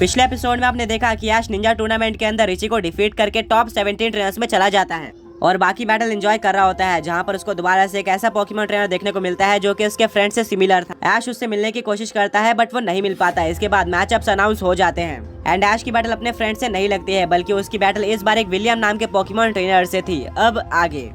पिछले एपिसोड में आपने देखा कि ऐश निंजा टूर्नामेंट के अंदर रिची को डिफीट करके टॉप 17 ट्रेनर्स में चला जाता है और बाकी बैटल एंजॉय कर रहा होता है, जहां पर उसको दोबारा से एक ऐसा पोकेमॉन ट्रेनर देखने को मिलता है जो कि उसके फ्रेंड से सिमिलर था। ऐश उससे मिलने की कोशिश करता है बट वो नहीं मिल पाता है। इसके बाद मैचअप्स अनाउंस हो जाते हैं एंड ऐश की बैटल अपने फ्रेंड से नहीं लगती है, बल्कि उसकी बैटल इस बार एक विलियम नाम के पोकेमॉन ट्रेनर से थी। अब आगे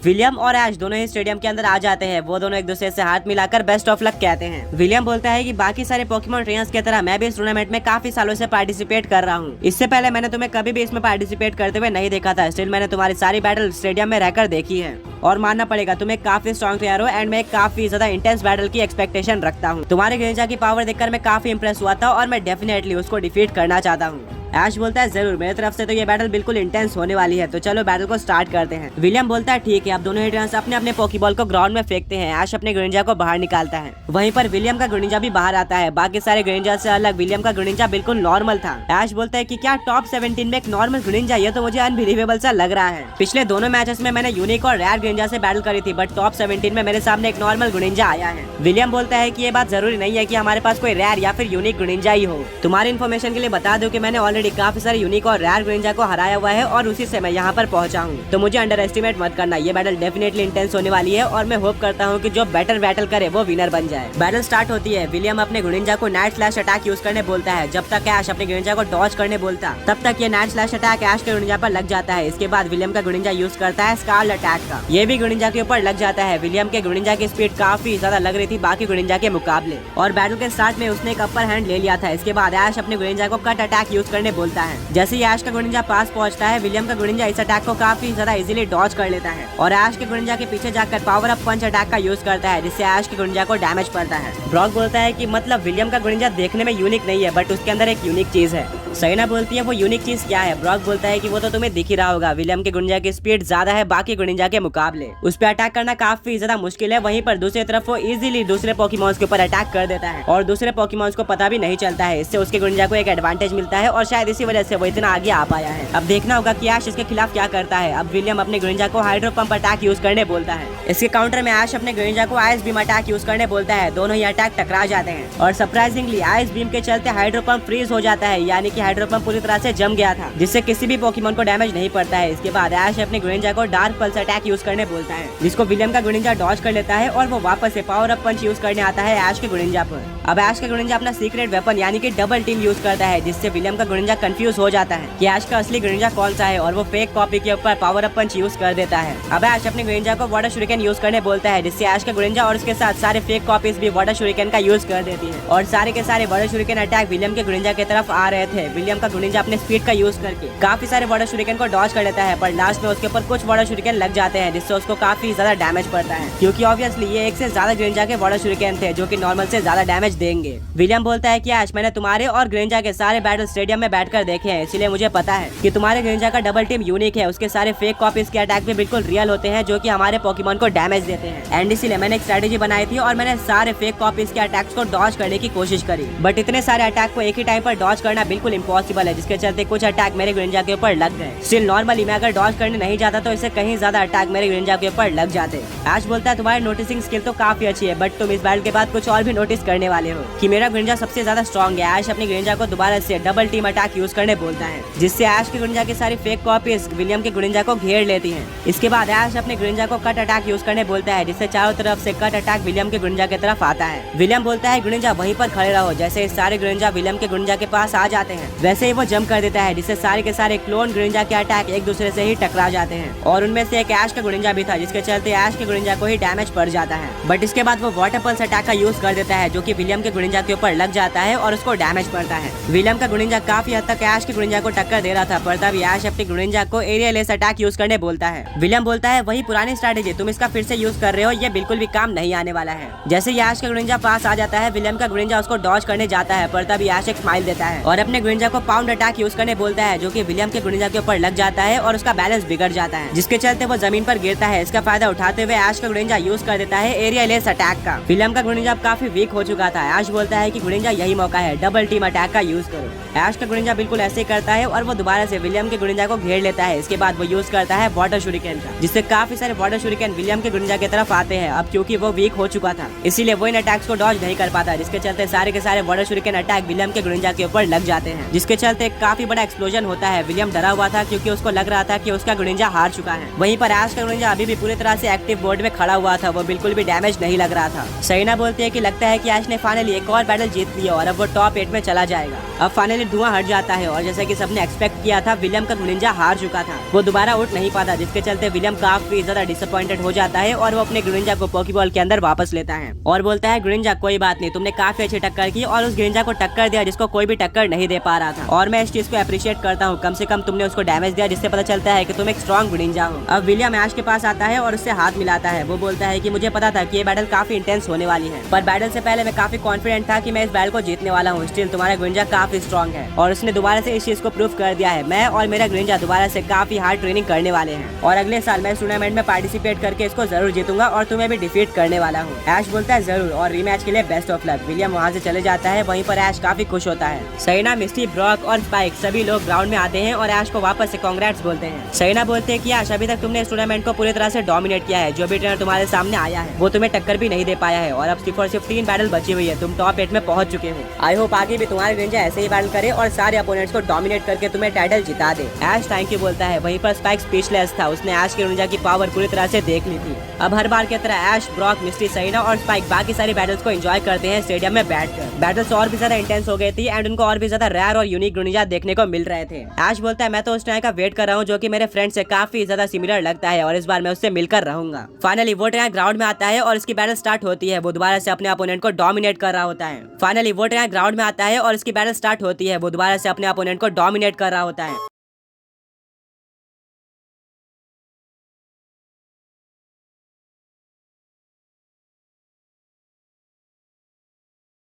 विलियम और ऐश दोनों ही स्टेडियम के अंदर आ जाते हैं। वो दोनों एक दूसरे से हाथ मिलाकर बेस्ट ऑफ लक कहते हैं। विलियम बोलता है कि बाकी सारे पोकेमॉन ट्रेनर्स की तरह मैं भी इस टूर्नामेंट में काफी सालों से पार्टिसिपेट कर रहा हूँ। इससे पहले मैंने तुम्हें कभी भी इसमें पार्टिसिपेट करते हुए नहीं देखा था। स्टिल मैंने तुम्हारी सारी बैटल स्टेडियम में रहकर देखी है और मानना पड़ेगा तुम एक काफी स्ट्रॉन्ग प्लेयर हो एंड मैं काफी ज्यादा इंटेंस बैटल की एक्सपेक्टेशन रखता हूँ। तुम्हारे ग्रेंजा की पावर देखकर मैं काफी इंप्रेस हुआ था और मैं डेफिनेटली उसको डिफीट करना चाहता हूँ। ऐश बोलता है जरूर, मेरी तरफ से तो ये बैटल बिल्कुल इंटेंस होने वाली है, तो चलो बैटल को स्टार्ट करते हैं। विलियम बोलता है ठीक है। अब दोनों ही ट्रेनर्स अपने अपने पोकीबॉल को ग्राउंड में फेंकते हैं। ऐश अपने ग्रेंजा को बाहर निकालता है, वहीं पर विलियम का ग्रेंजा भी बाहर आता है। बाकी सारे ग्रेंजा से अलग विलियम का ग्रेंजा बिल्कुल नॉर्मल था। ऐश बोलता है कि क्या टॉप 17 में एक नॉर्मल ग्रेंजा, ये तो मुझे अनबिलीवेबल सा लग रहा है। पिछले दोनों मैचेस में मैंने यूनिक और रेयर ग्रेंजा से बैटल करी थी बट टॉप 17 में मेरे सामने एक नॉर्मल ग्रेंजा आया है। विलियम बोलता है कि ये बात जरूरी नहीं है कि हमारे पास कोई रेयर या फिर यूनिक ग्रेंजा ही हो। तुम्हारी इन्फॉर्मेशन के लिए बता दो कि मैंने ऑलरेडी काफी सारे यूनिक और रेयर ग्रेंजा को हराया हुआ है और उसी से मैं यहाँ पर पहुंचा हूँ, तो मुझे अंडर एस्टिमेट मत करना। ये बैटल डेफिनेटली इंटेंस होने वाली है और मैं होप करता हूँ कि जो बेटर बैटल करे वो विनर बन जाए। बैटल स्टार्ट होती है। विलियम अपने ग्रेंजा को नाइट स्लैश अटैक यूज करने बोलता है। जब तक ऐश अपने ग्रेंजा को डॉज करने बोलता तब तक ये नाइट स्लैश अटैक ऐश के ग्रेंजा पर लग जाता है। इसके बाद विलियम का ग्रेंजा यूज करता है स्कार्ल अटैक का, ये भी ग्रेंजा के ऊपर लग जाता है। विलियम के ग्रेंजा की स्पीड काफी ज्यादा लग रही थी बाकी ग्रेंजा के मुकाबले और बैटल के स्टार्ट में उसने एक अपर हैंड ले लिया था। इसके बाद ऐश अपने ग्रेंजा को कट अटैक यूज करने बोलता है। जैसे ही ऐश का ग्रेंजा पास पहुंचता है, विलियम का ग्रेंजा इस अटैक को काफी ज्यादा इजीली डॉज कर लेता है और ऐश के ग्रेंजा के पीछे जाकर पावर अप पंच अटैक का यूज करता है, जिससे ऐश के ग्रेंजा को डैमेज पड़ता है। ब्रॉक बोलता है कि मतलब विलियम का ग्रेंजा देखने में यूनिक नहीं है बट उसके अंदर एक यूनिक चीज है। सैना बोलती है वो यूनिक चीज क्या है? ब्रॉक बोलता है कि वो तो तुम्हें दिख ही रहा होगा, विलियम के ग्रेंजा की स्पीड ज्यादा है बाकी ग्रेंजा के मुकाबले, उस पर अटैक करना काफी ज्यादा मुश्किल है। वहीं पर दूसरी तरफ वो इजीली दूसरे पोकेमॉन्स के ऊपर अटैक कर देता है और दूसरे पोकेमॉन्स को पता भी नहीं चलता है। इससे उसके ग्रेंजा को एक एडवांटेज मिलता है और शायद इसी वजह से वो इतना आगे आ पाया है। अब देखना होगा कि ऐश इसके खिलाफ क्या करता है। अब विलियम अपने ग्रेंजा को हाइड्रो पंप अटैक यूज करने बोलता है। इसके काउंटर में ऐश अपने ग्रेंजा को आइस बीम अटैक यूज करने बोलता है। दोनों ही अटैक टकरा जाते हैं और सरप्राइजिंगली आइस बीम के चलते हाइड्रो पंप फ्रीज हो जाता है, यानी कि हाइड्रो पंप पूरी तरह से जम गया था, जिससे किसी भी पोकेमॉन को डैमेज नहीं पड़ता है। इसके बाद ऐश अपने ग्रेंजा को डार्क पल्स अटैक यूज करने बोलता है, जिसको विलियम का ग्रेंजा डॉज कर लेता है और वो वापस से पावर अप पंच यूज करने आता है ऐश के ग्रेंजा पर। अब ऐश का ग्रेंजा अपना सीक्रेट वेपन यानी कि डबल टीम यूज करता है, जिससे विलियम का ग्रेंजा कंफ्यूज हो जाता है कि ऐश का असली ग्रेंजा कौन सा है और वो फेक कॉपी के ऊपर पावर अप पंच यूज कर देता है। अब ऐश अपने ग्रेंजा को वाटर शुरिकेन यूज करने बोलता है, जिससे ऐश का ग्रेंजा और उसके साथ सारे फेक कॉपीज भी वाटर शुरिकेन का यूज कर देती है और सारे के सारे वाटर शुरिकेन अटैक विलियम के ग्रेंजा की तरफ आ रहे थे। विलियम का ग्रेंजा अपने स्पीड का यूज करके काफी सारे वाटर शुरिकेन को डॉज कर लेता है, पर लास्ट में उसके ऊपर कुछ वाटर शुरिकेन लग जाते हैं, जिससे उसको काफी ज्यादा डैमेज पड़ता है, क्योंकि ऑब्वियसली ये एक से ज्यादा ग्रेंजा के वाटर शुरिकेन थे जो कि नॉर्मल से ज्यादा डैमेज देंगे। विलियम बोलता है कि ऐश मैंने तुम्हारे और ग्रेंजा के सारे बैटल स्टेडियम में बैठकर देखे हैं, इसलिए मुझे पता है कि तुम्हारे ग्रेंजा का डबल टीम यूनिक है। उसके सारे फेक कॉपीज के अटैक भी बिल्कुल रियल होते हैं जो कि हमारे पोकेमॉन को डैमेज देते हैं एंड इसीलिए मैंने एक स्ट्रेटेजी बनाई थी और मैंने सारे फेक कॉपीज के अटैक्स को डॉज करने की कोशिश करी, बट इतने सारे अटैक को एक ही टाइम पर डॉज करना बिल्कुल इम्पॉसिबल है, जिसके चलते कुछ अटैक मेरे ग्रेंजा के ऊपर लग गए। स्टिल नॉर्मली मैं अगर डॉज करने नहीं जाता तो इससे कहीं ज्यादा अटैक मेरे ग्रेंजा के ऊपर लग जाते। ऐश बोलता है तुम्हारी नोटिसिंग स्किल तो काफी अच्छी है बट तुम इस बैटल के बाद कुछ और भी नोटिस करने वाले हो कि मेरा ग्रेंजा सबसे ज्यादा स्ट्रॉन्ग है। ऐश अपने ग्रेंजा को दोबारा से डबल टीम अटैक यूज करने बोलता है, जिससे ऐश के ग्रेंजा की सारी फेक कॉपीज विलियम के ग्रेंजा को घेर लेती हैं। इसके बाद ऐश अपने ग्रेंजा को कट अटैक यूज करने बोलता है, जिससे चारों तरफ से कट अटैक विलियम के ग्रेंजा की तरफ आता है। विलियम बोलता है ग्रेंजा वहीं पर खड़े रहो। जैसे सारे ग्रेंजा विलियम के ग्रेंजा के पास आ जाते हैं वैसे ही वो जंप कर देता है, जिससे सारे के सारे क्लोन ग्रेंजा के अटैक एक दूसरे से ही टकरा जाते हैं और उनमें से एक ऐश का ग्रेंजा भी था, जिसके चलते ऐश के ग्रेंजा को ही डैमेज पड़ जाता है। बट इसके बाद वो वाटर पल्स अटैक का यूज कर देता है जो कि विलियम के ग्रेंजा के ऊपर लग जाता है और उसको डैमेज पड़ता है। विलियम का ग्रेंजा काफी हद तक ऐश के ग्रेंजा को टक्कर दे रहा था, पर तभी ऐश अपने ग्रेंजा को एरिया लेस अटैक यूज करने बोलता है। विलियम बोलता है वही पुरानी स्ट्रेटेजी, तुम इसका फिर से यूज कर रहे हो, ये बिल्कुल भी काम नहीं आने वाला है। जैसे ही ऐश का ग्रेंजा पास आ जाता है विलियम का ग्रेंजा उसको डॉज करने जाता है, पर तभी ऐश एक स्माइल देता है और अपने ग्रेंजा ग्रेनिंजा को पाउंड अटैक यूज करने बोलता है, जो कि विलियम के ग्रेनिंजा के ऊपर लग जाता है और उसका बैलेंस बिगड़ जाता है, जिसके चलते वो जमीन पर गिरता है। इसका फायदा उठाते हुए ऐश का ग्रेनिंजा यूज कर देता है एरिया लेस अटैक का। विलियम का ग्रेनिंजा काफी वीक हो चुका था। ऐश बोलता है कि ग्रेनिंजा यही मौका है, डबल टीम अटैक का यूज करो। ऐश का ग्रेनिंजा बिल्कुल ऐसे ही करता है और वो दोबारा से विलियम के ग्रेनिंजा को घेर लेता है। इसके बाद वो यूज करता है वाटर शुरिकेन का, जिससे काफी सारे वाटर शुरिकेन विलियम के ग्रेनिंजा की तरफ आते हैं। अब क्योंकि वो वीक हो चुका था, इसीलिए वो इन अटैक्स को डॉज नहीं कर पाता, जिसके चलते सारे के सारे वाटर शुरिकेन अटैक विलियम के ग्रेनिंजा के ऊपर लग जाते हैं, जिसके चलते काफी बड़ा एक्सप्लोजन होता है। विलियम डरा हुआ था क्योंकि उसको लग रहा था कि उसका ग्रेनिंजा हार चुका है। वहीं पर ऐश का ग्रेनिंजा अभी भी पूरी तरह से एक्टिव बोर्ड में खड़ा हुआ था, वो बिल्कुल भी डैमेज नहीं लग रहा था। सहीना बोलती है कि लगता है कि ऐश ने फाइनली एक और बैटल जीत लिया और अब वो टॉप 8 में चला जाएगा। अब फाइनली धुआं हट जाता है और जैसा कि सबने एक्सपेक्ट किया था, विलियम का ग्रेनिंजा हार चुका था, वो दोबारा उठ नहीं पाता, जिसके चलते विलियम काफी ज्यादा डिसअपॉइंटेड हो जाता है और वो अपने ग्रेनिंजा को पोकेबॉल के अंदर वापस लेता है और बोलता है, ग्रेनिंजा कोई बात नहीं, तुमने काफी अच्छी टक्कर की और उस ग्रेनिंजा को टक्कर दिया जिसको कोई भी टक्कर नहीं दे पा रहा था, और मैं इस चीज को अप्रिशिएट करता हूँ। कम से कम तुमने उसको डैमेज दिया, जिससे पता चलता है कि तुम एक स्ट्रॉन्ग ग्रेनिंजा हो। अब विलियम ऐश के पास आता है और उससे हाथ मिलाता है। वो बोलता है कि मुझे पता था कि ये बैटल काफी इंटेंस होने वाली है, पर बैटल से पहले मैं काफी कॉन्फिडेंट था कि मैं इस बैटल को जीतने वाला हूँ। स्टिल तुम्हारा ग्रेनिंजा काफी स्ट्रॉन्ग है और उसने दोबारा से इस चीज को प्रूव कर दिया है। मैं और मेरा ग्रेनिंजा दोबारा से काफी हार्ड ट्रेनिंग करने वाले हैं और अगले साल मैं इस टूर्नामेंट में पार्टिसिपेट करके इसको जरूर जीतूंगा और तुम्हें भी डिफीट करने वाला हूँ। ऐश बोलता है जरूर और रीमैच के लिए बेस्ट ऑफ लक। विलियम वहाँ से चले जाता है। वहीं पर ऐश काफी खुश होता है। सहीना, मिस्टी, ब्रॉक और स्पाइक सभी लोग ग्राउंड में आते हैं और ऐश को वापस से कांग्रेट्स बोलते हैं। सहीना बोलते हैं कि ऐश, अभी तक तुमने इस टूर्नामेंट को पूरी तरह से डोमिनेट किया है। जो भी ट्रेनर तुम्हारे सामने आया है वो तुम्हें टक्कर भी नहीं दे पाया है और अब सिर्फ और सिर्फ 3 बैटल बची हुई है। तुम टॉप 8 में पहुंच चुके हो। आई होप आगे भी तुम्हारे ग्रेनिंजा ऐसे ही बैटल करे और सारे अपोनेंट्स को डोमिनेट करके तुम्हें टाइटल जिता दे। ऐश थैंक यू बोलता है। वहीं पर स्पाइक स्पीचलेस था, उसने ऐश के ग्रेनिंजा की पावर पूरी तरह से देख ली थी। अब हर बार की तरह ऐश, ब्रॉक, मिस्टी, सहीना और स्पाइक बाकी सारी बैटल्स को एंजॉय करते हैं स्टेडियम में बैठकर। बैटल्स और भी ज्यादा इंटेंस हो गई थी एंड उनको और भी ज्यादा रेयर और यूनिक ग्रेनिंजा देखने को मिल रहे थे। ऐश बोलता है, मैं तो उस टाइम का वेट कर रहा हूँ जो कि मेरे फ्रेंड से काफी ज्यादा सिमिलर लगता है और इस बार मैं उससे मिलकर रहूंगा। फाइनली वो ट्रेनर ग्राउंड में आता है और इसकी बैटल स्टार्ट होती है। वो दोबारा से अपने अपोनेंट को डोमिनेट कर रहा होता है। फाइनली वो ट्रेनर ग्राउंड में आता है और इसकी बैटल स्टार्ट होती है। वो दोबारा से अपने अपोनेंट को डोमिनेट कर रहा होता है